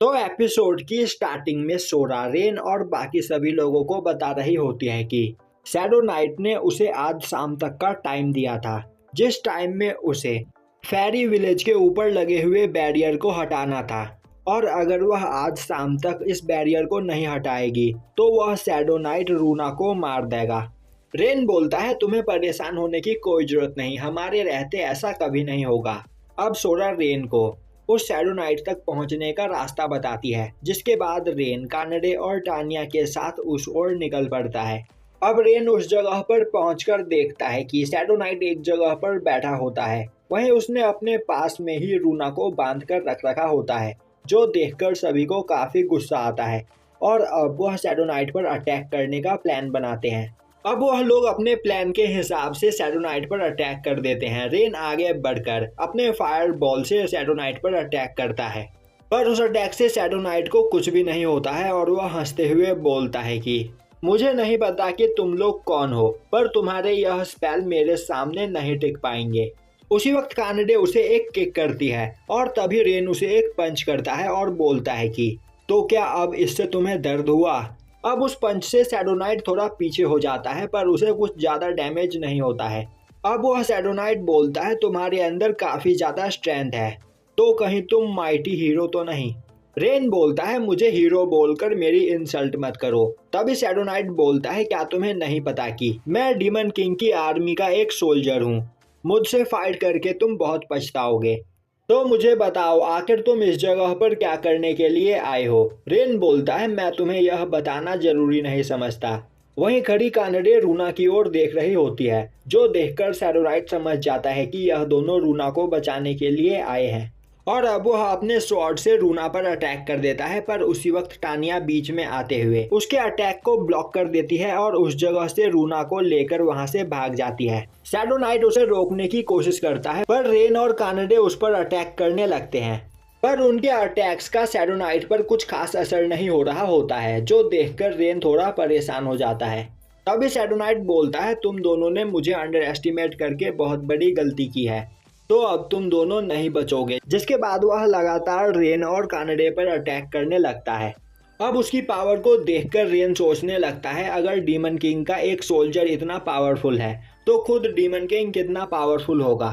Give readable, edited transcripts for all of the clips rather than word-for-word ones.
तो एपिसोड की स्टार्टिंग में सोरा रेन और बाकी सभी लोगों को बता रही होती है कि शैडो नाइट ने उसे आज शाम तक का टाइम दिया था, जिस टाइम में उसे फेरी विलेज के ऊपर लगे हुए बैरियर को हटाना था। और अगर वह आज शाम तक इस बैरियर को नहीं हटाएगी तो वह शैडो नाइट रूना को मार देगा। रेन बोलता है तुम्हें परेशान होने की कोई जरूरत नहीं, हमारे रहते ऐसा कभी नहीं होगा। अब सोरा रेन को उस शैडो नाइट तक पहुंचने का रास्ता बताती है, जिसके बाद रेन कानडे और टानिया के साथ उस ओर निकल पड़ता है। अब रेन उस जगह पर पहुंचकर देखता है कि शैडो नाइट एक जगह पर बैठा होता है। वहीं उसने अपने पास में ही रूना को बांध कर रख रखा होता है, जो देखकर सभी को काफी गुस्सा आता है और अब वह शैडो नाइट पर अटैक करने का प्लान बनाते हैं। अब वह लोग अपने प्लान के हिसाब से शैडो नाइट पर अटैक कर देते हैं। रेन आगे बढ़कर अपने फायर बॉल से शैडो नाइट पर अटैक करता है, पर उस अटैक से शैडो नाइट को कुछ भी नहीं होता है और वह हंसते हुए बोलता है कि मुझे नहीं पता कि तुम लोग कौन हो, पर तुम्हारे यह स्पेल मेरे सामने नहीं टिक पाएंगे। उसी वक्त कानडे उसे एक किक करती है और तभी रेन उसे एक पंच करता है और बोलता है कि तो क्या अब इससे तुम्हें दर्द हुआ। अब उस पंच से शैडो नाइट थोड़ा पीछे हो जाता है, पर उसे कुछ ज्यादा डैमेज नहीं होता है। अब वह शैडो नाइट बोलता है तुम्हारे अंदर काफी ज्यादा स्ट्रेंथ है, तो कहीं तुम माइटी हीरो तो नहीं। रेन बोलता है मुझे हीरो बोलकर मेरी इंसल्ट मत करो। तभी शैडो नाइट बोलता है क्या तुम्हें नहीं पता कि मैं डीमन किंग की आर्मी का एक सोल्जर हूँ, मुझसे फाइट करके तुम बहुत पछताओगे। तो मुझे बताओ आखिर तुम इस जगह पर क्या करने के लिए आए हो। रेन बोलता है मैं तुम्हें यह बताना जरूरी नहीं समझता। वहीं खड़ी कानडे रूना की ओर देख रही होती है, जो देखकर शैडो नाइट समझ जाता है कि यह दोनों रूना को बचाने के लिए आए हैं और अब वह अपने स्वॉर्ड से रूना पर अटैक कर देता है। पर उसी वक्त टानिया बीच में आते हुए उसके अटैक को ब्लॉक कर देती है और उस जगह से रूना को लेकर वहां से भाग जाती है। शैडो नाइट उसे रोकने की कोशिश करता है, पर रेन और कानडे उस पर अटैक करने लगते हैं, पर उनके अटैक्स का शैडो नाइट पर कुछ खास असर नहीं हो रहा होता है, जो देखकर रेन थोड़ा परेशान हो जाता है। तभी शैडो नाइट बोलता है तुम दोनों ने मुझे अंडर एस्टिमेट करके बहुत बड़ी गलती की है, तो अब तुम दोनों नहीं बचोगे। जिसके बाद वह लगातार रेन और कानडे पर अटैक करने लगता है। अब उसकी पावर को देखकर रेन सोचने लगता है अगर डीमन किंग का एक सोल्जर इतना पावरफुल है तो खुद डीमन किंग कितना पावरफुल होगा।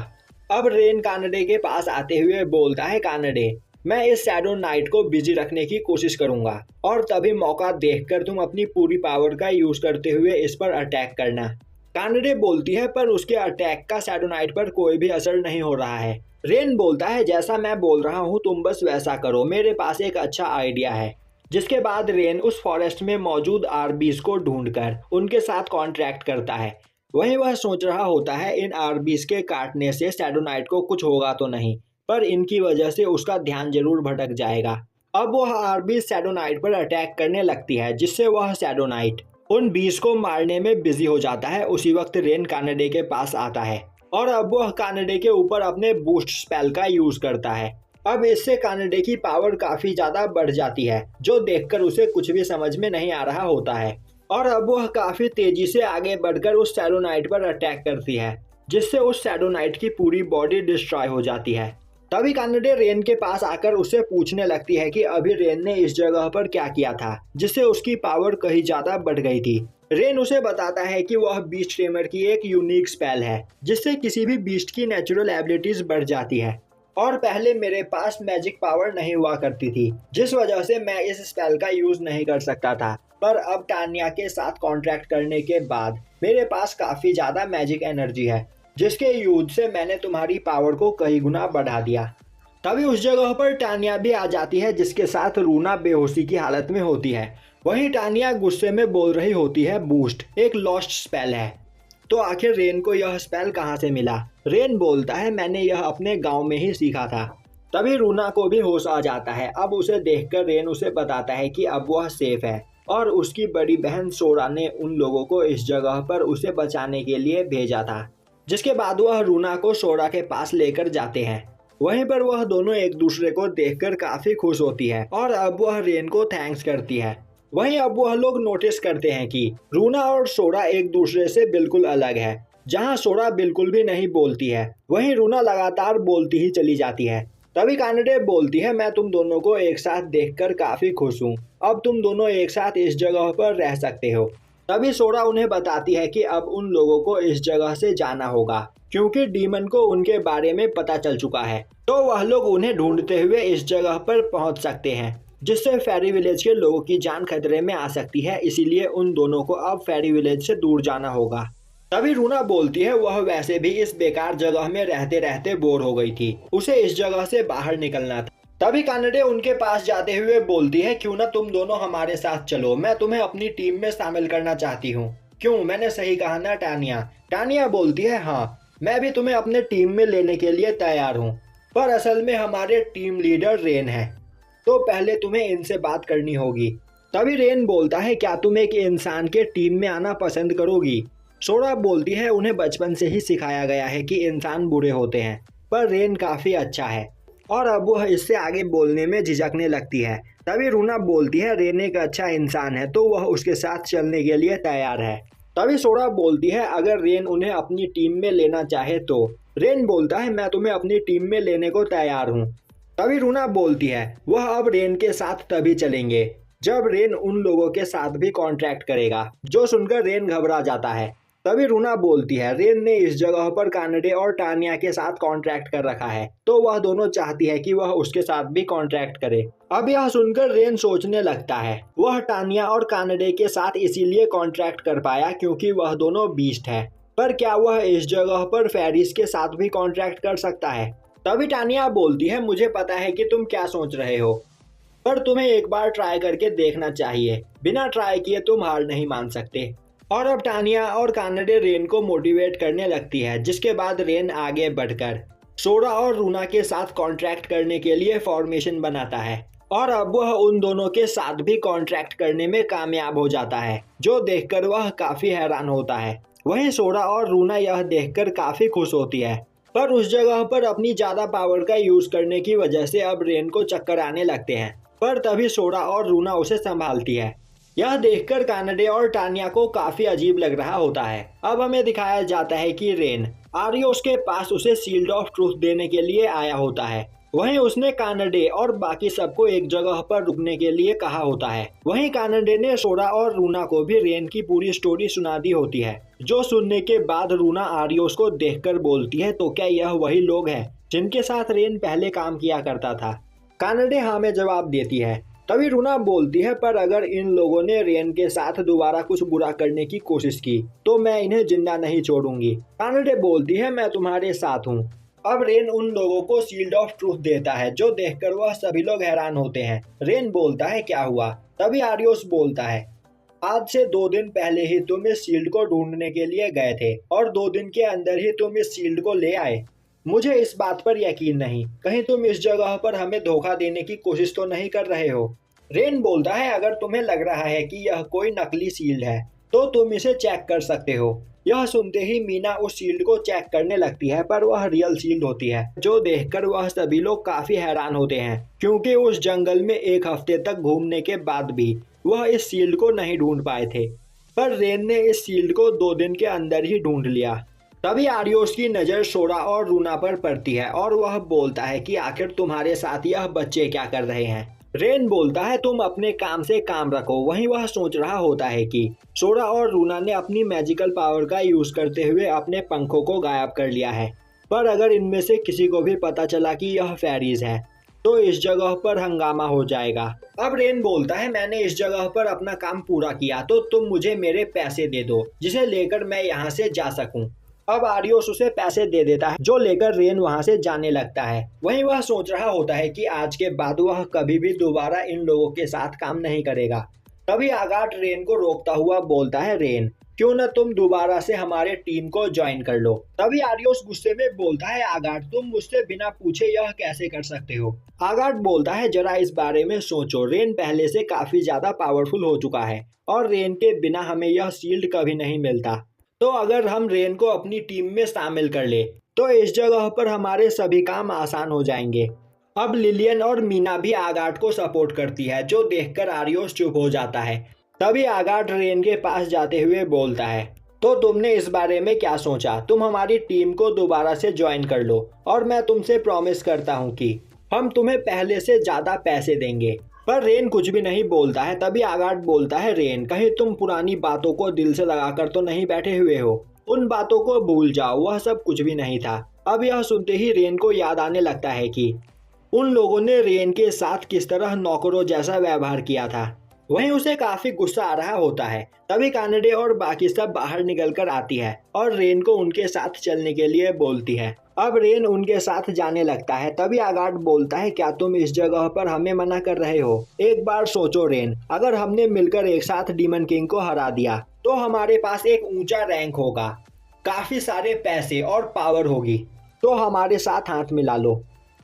अब रेन कानडे के पास आते हुए बोलता है कानडे मैं इस शैडो नाइट को बिजी रखने की कोशिश करूंगा और तभी मौका देखकर तुम अपनी पूरी पावर का यूज करते हुए इस पर अटैक करना। कानडे बोलती है पर उसके अटैक का शैडो नाइट पर कोई भी असर नहीं हो रहा है। रेन बोलता है जैसा मैं बोल रहा हूँ तुम बस वैसा करो, मेरे पास एक अच्छा आइडिया है। जिसके बाद रेन उस फॉरेस्ट में मौजूद आरबीज को ढूंढकर उनके साथ कॉन्ट्रैक्ट करता है। वहीं वह सोच रहा होता है इन आरबीज के काटने से शैडो नाइट को कुछ होगा तो नहीं, पर इनकी वजह से उसका ध्यान जरूर भटक जाएगा। अब वह आरबीज शैडो नाइट पर अटैक करने लगती है, जिससे वह शैडो नाइट उन बीज को मारने में बिजी हो जाता है। उसी वक्त रेन कानडे के पास आता है और अब वह कानडे के ऊपर अपने बूस्ट स्पेल का यूज करता है। अब इससे कानडे की पावर काफी ज्यादा बढ़ जाती है, जो देखकर उसे कुछ भी समझ में नहीं आ रहा होता है और अब वह काफी तेजी से आगे बढ़कर उस शैडो नाइट पर अटैक करती है, जिससे उस शैडो नाइट की पूरी बॉडी डिस्ट्रॉय हो जाती है। तभी कानडे रेन के पास आकर उससे पूछने लगती है कि अभी रेन ने इस जगह पर क्या किया था जिससे उसकी पावर कहीं ज्यादा बढ़ गई थी। रेन उसे बताता है कि वह बीस्ट टेमर की एक यूनिक स्पेल है, जिससे किसी भी बीस्ट की नेचुरल एबिलिटीज बढ़ जाती है और पहले मेरे पास मैजिक पावर नहीं हुआ करती थी, जिस वजह से मैं इस स्पेल का यूज नहीं कर सकता था। पर अब टानिया के साथ कॉन्ट्रैक्ट करने के बाद मेरे पास काफी ज्यादा मैजिक एनर्जी है, जिसके यूज से मैंने तुम्हारी पावर को कई गुना बढ़ा दिया। तभी उस जगह पर टानिया भी आ जाती है, जिसके साथ रूना बेहोशी की हालत में होती है। वहीं टानिया गुस्से में बोल रही होती है बूस्ट एक लॉस्ट स्पेल है, तो आखिर रेन को यह स्पेल कहाँ से मिला। रेन बोलता है मैंने यह अपने गांव में ही सीखा था। तभी रूना को भी होश आ जाता है। अब उसे देखकर रेन उसे बताता है कि अब वह सेफ है और उसकी बड़ी बहन सोरा ने उन लोगों को इस जगह पर उसे बचाने के लिए भेजा था। जिसके बाद वह रूना को सोरा के पास लेकर जाते हैं। वहीं पर वह दोनों एक दूसरे को देखकर काफी खुश होती है और अब वह रेन को थैंक्स करती है। वहीं अब वह लोग नोटिस करते हैं कि रूना और सोरा एक दूसरे से बिल्कुल अलग है। जहां सोरा बिल्कुल भी नहीं बोलती है, वहीं रूना लगातार बोलती ही चली जाती है। तभी कानाडे बोलती है, मैं तुम दोनों को एक साथ देखकर काफी खुश हूँ। अब तुम दोनों एक साथ इस जगह पर रह सकते हो। तभी सोरा उन्हें बताती है कि अब उन लोगों को इस जगह से जाना होगा क्योंकि डीमन को उनके बारे में पता चल चुका है। तो वह लोग उन्हें ढूंढते हुए इस जगह पर पहुंच सकते हैं, जिससे फेरी विलेज के लोगों की जान खतरे में आ सकती है। इसीलिए उन दोनों को अब फेरी विलेज से दूर जाना होगा। तभी रूना बोलती है, वह वैसे भी इस बेकार जगह में रहते रहते बोर हो गई थी, उसे इस जगह से बाहर निकलना था। तभी कानाडे उनके पास जाते हुए बोलती है, क्यों ना तुम दोनों हमारे साथ चलो, मैं तुम्हें अपनी टीम में शामिल करना चाहती हूँ। क्यों, मैंने सही कहा ना टानिया? टानिया बोलती है, हाँ, मैं भी तुम्हें अपने टीम में लेने के लिए तैयार हूँ, पर असल में हमारे टीम लीडर रेन है, तो पहले तुम्हें इनसे बात करनी होगी। तभी रेन बोलता है, क्या तुम एक इंसान के टीम में आना पसंद करोगी? सोरा बोलती है, उन्हें बचपन से ही सिखाया गया है कि इंसान बुरे होते हैं, पर रेन काफी अच्छा है। और अब वह इससे आगे बोलने में झिझकने लगती है। तभी रूना बोलती है, रेन एक अच्छा इंसान है, तो वह उसके साथ चलने के लिए तैयार है। तभी सोरा बोलती है, अगर रेन उन्हें अपनी टीम में लेना चाहे तो। रेन बोलता है, मैं तुम्हें अपनी टीम में लेने को तैयार हूँ। तभी रूना बोलती है, वह अब रेन के साथ तभी चलेंगे जब रेन उन लोगों के साथ भी कॉन्ट्रैक्ट करेगा। जो सुनकर रेन घबरा जाता है। तभी रूना बोलती है, रेन ने इस जगह पर कानाडे और टानिया के साथ कॉन्ट्रैक्ट कर रखा है, तो वह दोनों चाहती है कि वह उसके साथ भी कॉन्ट्रैक्ट करे। अब यह सुनकर रेन सोचने लगता है, वह टानिया और कानाडे के साथ इसीलिए कॉन्ट्रैक्ट कर पाया क्योंकि वह दोनों बीस्ट है, पर क्या वह इस जगह पर फेरिस के साथ भी कॉन्ट्रैक्ट कर सकता है? तभी टानिया बोलती है, मुझे पता है कि तुम क्या सोच रहे हो, पर तुम्हें एक बार ट्राई करके देखना चाहिए। बिना ट्राई किए तुम हार नहीं मान सकते। और अब टानिया और कानाडे रेन को मोटिवेट करने लगती है, जिसके बाद रेन आगे बढ़कर सोरा और रूना के साथ कॉन्ट्रैक्ट करने के लिए फॉर्मेशन बनाता है। और अब वह उन दोनों के साथ भी कॉन्ट्रैक्ट करने में कामयाब हो जाता है, जो देखकर वह काफी हैरान होता है। वहीं सोरा और रूना यह देखकर काफी खुश होती है, पर उस जगह पर अपनी ज्यादा पावर का यूज करने की वजह से अब रेन को चक्कर आने लगते हैं। पर तभी सोरा और रूना उसे संभालती है। यह देखकर कानाडे और टानिया को काफी अजीब लग रहा होता है। अब हमें दिखाया जाता है कि रेन आरियोस के पास उसे शील्ड ऑफ ट्रूथ देने के लिए आया होता है। वहीं उसने कानाडे और बाकी सबको एक जगह पर रुकने के लिए कहा होता है। वहीं कानाडे ने सोरा और रूना को भी रेन की पूरी स्टोरी सुना दी होती है, जो सुनने के बाद रूना आरियोस को देखकर बोलती है, तो क्या यह वही लोग हैं जिनके साथ रेन पहले काम किया करता था? कानाडे हाँ में जवाब देती है। तभी रूना बोलती है, पर अगर इन लोगों ने रेन के साथ दोबारा कुछ बुरा करने की कोशिश की तो मैं इन्हें जिंदा नहीं छोड़ूंगी। कानाडे बोलती है, मैं तुम्हारे साथ हूँ। अब रेन उन लोगों को शील्ड ऑफ ट्रूथ देता है, जो देखकर वह सभी लोग हैरान होते हैं। रेन बोलता है, क्या हुआ? तभी आरियोस बोलता है, आज से 2 दिन पहले ही तुम इस शील्ड को ढूंढने के लिए गए थे और 2 दिन के अंदर ही तुम इस शील्ड को ले आए। मुझे इस बात पर यकीन नहीं, कहीं तुम इस जगह पर हमें धोखा देने की कोशिश तो नहीं कर रहे हो? रेन बोलता है, अगर तुम्हें लग रहा है कि यह कोई नकली शील्ड है तो तुम इसे चेक कर सकते हो। यह सुनते ही मीना उस शील्ड को चेक करने लगती है, पर वह रियल शील्ड होती है, जो देखकर वह सभी लोग काफी हैरान होते हैं, क्योंकि उस जंगल में 1 हफ्ते तक घूमने के बाद भी वह इस शील्ड को नहीं ढूंढ पाए थे। पर रेन ने इस शील्ड को 2 दिन के अंदर ही ढूंढ लिया। तभी आरियोस की नज़र सोरा और रूना पर पड़ती है और वह बोलता है कि आखिर तुम्हारे साथ यह बच्चे क्या कर रहे हैं? रेन बोलता है, तुम अपने काम से काम रखो। वहीं वह सोच रहा होता है कि सोरा और रूना ने अपनी मैजिकल पावर का यूज करते हुए अपने पंखों को गायब कर लिया है, पर अगर इनमें से किसी को भी पता चला कि यह फेरीज है तो इस जगह पर हंगामा हो जाएगा। अब रेन बोलता है, मैंने इस जगह पर अपना काम पूरा किया, तो तुम मुझे मेरे पैसे दे दो, जिसे लेकर मैं यहाँ से जा सकूं। अब आरियोस उसे पैसे दे देता है, जो लेकर रेन वहां से जाने लगता है। वहीं वह सोच रहा होता है कि आज के बाद वह कभी भी दोबारा इन लोगों के साथ काम नहीं करेगा। तभी आगाट रेन को रोकता हुआ बोलता है, रेन, क्यों न तुम दोबारा से हमारे टीम को ज्वाइन कर लो। तभी आरियोस गुस्से में बोलता है, आगाट, तुम मुझसे बिना पूछे यह कैसे कर सकते हो? आगाट बोलता है, जरा इस बारे में सोचो, रेन पहले से काफी ज्यादा पावरफुल हो चुका है और रेन के बिना हमें यह शील्ड कभी नहीं मिलता। तो अगर हम रेन को अपनी टीम में शामिल कर ले तो इस जगह पर हमारे सभी काम आसान हो जाएंगे। अब लिलियन और मीना भी आगाट को सपोर्ट करती है, जो देखकर आरियोस चुप हो जाता है। तभी आगाट रेन के पास जाते हुए बोलता है, तो तुमने इस बारे में क्या सोचा? तुम हमारी टीम को दोबारा से ज्वाइन कर लो और मैं तुमसे प्रॉमिस करता हूँ कि हम तुम्हें पहले से ज्यादा पैसे देंगे। पर रेन कुछ भी नहीं बोलता है। तभी आगाट बोलता है, रेन कहीं तुम पुरानी बातों को दिल से लगाकर तो नहीं बैठे हुए हो? उन बातों को भूल जाओ, वह सब कुछ भी नहीं था। अब यह सुनते ही रेन को याद आने लगता है कि उन लोगों ने रेन के साथ किस तरह नौकरों जैसा व्यवहार किया था। वहीं उसे काफी गुस्सा आ रहा होता है। तभी कानडे और बाकी सब बाहर निकलकर आती है और रेन को उनके साथ चलने के लिए बोलती है। अब रेन उनके साथ जाने लगता है। तभी आगाट बोलता है, क्या तुम इस जगह पर हमें मना कर रहे हो? एक बार सोचो रेन, अगर हमने मिलकर एक साथ डीमन किंग को हरा दिया तो हमारे पास एक ऊंचा रैंक होगा, काफी सारे पैसे और पावर होगी। तो हमारे साथ हाथ मिला लो।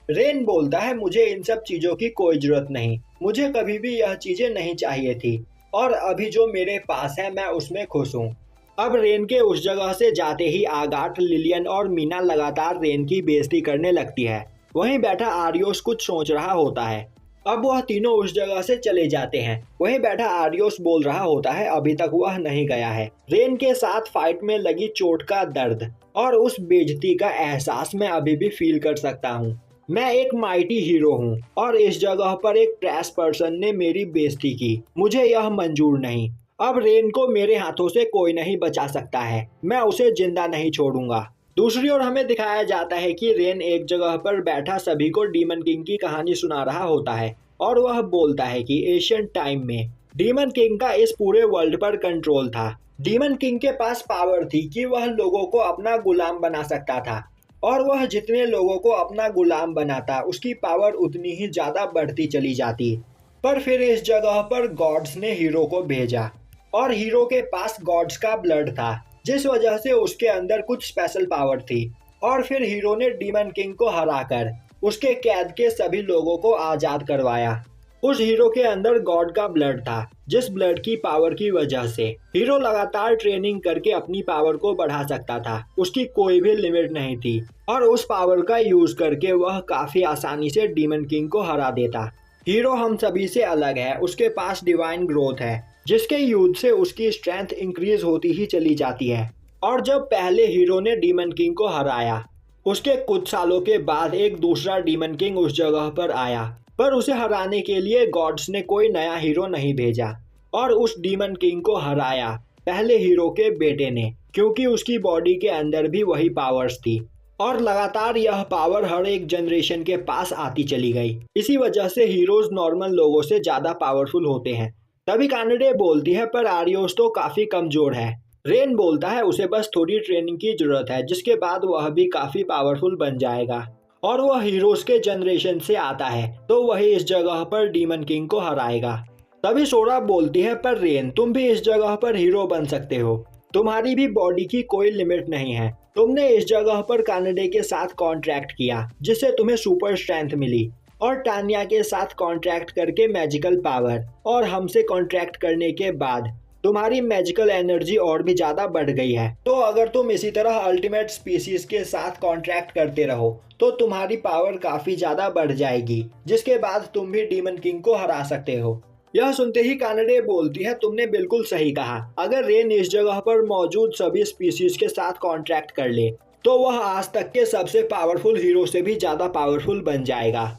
रेन बोलता है, मुझे इन सब चीजों की कोई जरूरत नहीं। मुझे कभी भी यह चीजें नहीं चाहिए थी और अभी जो मेरे पास है मैं उसमें खुश हूँ। अब रेन के उस जगह से जाते ही आगाट, लिलियन और मीना लगातार रेन की बेइज्जती करने लगती है। वहीं बैठा आरियोस कुछ सोच रहा होता है। अब वह तीनों उस जगह से चले जाते हैं। वहीं बैठा आरियोस बोल रहा होता है, अभी तक वह नहीं गया है। रेन के साथ फाइट में लगी चोट का दर्द और उस बेइज्जती का एहसास मैं अभी भी फील कर सकता हूँ। मैं एक माइटी हीरो हूँ और इस जगह पर एक ट्रैश पर्सन ने मेरी बेइज्जती की। मुझे यह मंजूर नहीं। अब रेन को मेरे हाथों से कोई नहीं बचा सकता है। मैं उसे जिंदा नहीं छोड़ूंगा। दूसरी ओर हमें दिखाया जाता है कि रेन एक जगह पर बैठा सभी को डीमन किंग की कहानी सुना रहा होता है और वह बोलता है कि एशियंट टाइम में डीमन किंग का इस पूरे वर्ल्ड पर कंट्रोल था। डीमन किंग के पास पावर थी कि वह लोगों को अपना गुलाम बना सकता था और वह जितने लोगों को अपना गुलाम बनाता उसकी पावर उतनी ही ज्यादा बढ़ती चली जाती। पर फिर इस जगह पर गॉड्स ने हीरो को भेजा और हीरो के पास गॉड्स का ब्लड था, जिस वजह से उसके अंदर कुछ स्पेशल पावर थी। और फिर हीरो ने डीमन किंग को हराकर उसके कैद के सभी लोगों को आजाद करवाया। उस हीरो के अंदर गॉड का ब्लड था, जिस ब्लड की पावर की वजह से हीरो लगातार ट्रेनिंग करके अपनी पावर को बढ़ा सकता था। उसकी कोई भी लिमिट नहीं थी और उस पावर का यूज करके वह काफी आसानी से डीमन किंग को हरा देता। हीरो हम सभी से अलग है। उसके पास डिवाइन ग्रोथ है, जिसके यूज से उसकी स्ट्रेंथ इंक्रीज होती ही चली जाती है। और जब पहले हीरो ने डीमन किंग को हराया, उसके कुछ सालों के बाद एक दूसरा डीमन किंग उस जगह पर आया, पर उसे हराने के लिए गॉड्स ने कोई नया हीरो नहीं भेजा और उस डीमन किंग को हराया पहले हीरो के बेटे ने, क्योंकि उसकी बॉडी के अंदर भी वही पावर्स थी और लगातार यह पावर हर एक जनरेशन के पास आती चली गई। इसी वजह से हीरोज नॉर्मल लोगों से ज्यादा पावरफुल होते हैं। तभी कानडे बोलती है, पर आरियोस तो काफी कमजोर है। रेन बोलता है, उसे बस थोड़ी ट्रेनिंग की जरूरत है, जिसके बाद वह भी काफी पावरफुल बन जाएगा और वह हीरोज के जनरेशन से आता है, तो वही इस जगह पर डीमन किंग को हराएगा। तभी सोरा बोलती है, पर रेन तुम भी इस जगह पर हीरो बन सकते हो। तुम्हारी भी बॉडी की कोई लिमिट नहीं है। तुमने इस जगह पर कानडे के साथ कॉन्ट्रैक्ट किया, जिससे तुम्हें सुपर स्ट्रेंथ मिली, और टानिया के साथ कॉन्ट्रैक्ट करके मैजिकल पावर, और हमसे कॉन्ट्रैक्ट करने के बाद तुम्हारी मैजिकल एनर्जी और भी ज्यादा बढ़ गई है। तो अगर तुम इसी तरह अल्टीमेट स्पीसीज के साथ कॉन्ट्रैक्ट करते रहो तो तुम्हारी पावर काफी ज्यादा बढ़ जाएगी, जिसके बाद तुम भी डीमन किंग को हरा सकते हो। यह सुनते ही कानडे बोलती है, तुमने बिल्कुल सही कहा। अगर रेन इस जगह पर मौजूद सभी स्पीसीज के साथ कॉन्ट्रैक्ट कर ले तो वह आज तक के सबसे पावरफुल हीरो से भी ज्यादा पावरफुल बन जाएगा,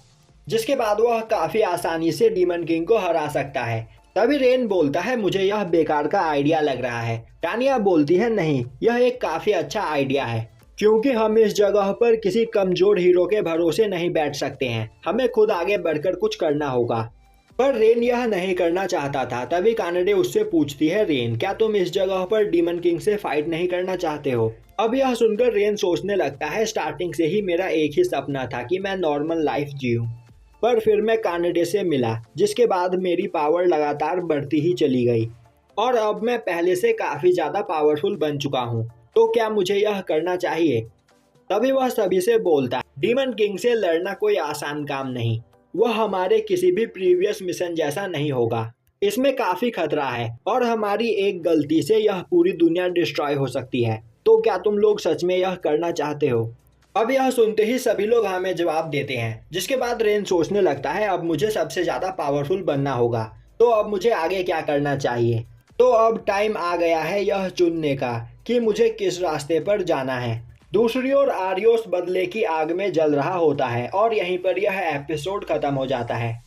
जिसके बाद वह काफी आसानी से डीमन किंग को हरा सकता है। तभी रेन बोलता है, मुझे यह बेकार का आइडिया लग रहा है। टानिया बोलती है, नहीं, यह एक काफी अच्छा आइडिया है, क्योंकि हम इस जगह पर किसी कमजोर हीरो के भरोसे नहीं बैठ सकते हैं। हमें खुद आगे बढ़कर कुछ करना होगा। पर रेन यह नहीं करना चाहता था। तभी कानडे उससे पूछती है, रेन क्या तुम इस जगह पर डीमन किंग से फाइट नहीं करना चाहते हो? अब यह सुनकर रेन सोचने लगता है, स्टार्टिंग से ही मेरा एक ही सपना था कि मैं नॉर्मल लाइफ जीऊं, पर फिर मैं कानडे से मिला, जिसके बाद मेरी पावर लगातार बढ़ती ही चली गई और अब मैं पहले से काफी ज्यादा पावरफुल बन चुका हूँ। तो क्या मुझे यह करना चाहिए? तभी वह सभी से बोलता है, डीमन किंग से लड़ना कोई आसान काम नहीं। वह हमारे किसी भी प्रीवियस मिशन जैसा नहीं होगा। इसमें काफी खतरा है और हमारी एक गलती से यह पूरी दुनिया डिस्ट्रॉय हो सकती है। तो क्या तुम लोग सच में यह करना चाहते हो? अब यह सुनते ही सभी लोग हमें जवाब देते हैं, जिसके बाद रेन सोचने लगता है, अब मुझे सबसे ज्यादा पावरफुल बनना होगा, तो अब मुझे आगे क्या करना चाहिए? तो अब टाइम आ गया है यह चुनने का कि मुझे किस रास्ते पर जाना है। दूसरी ओर आरियोस बदले की आग में जल रहा होता है और यहीं पर यह एपिसोड खत्म हो जाता है।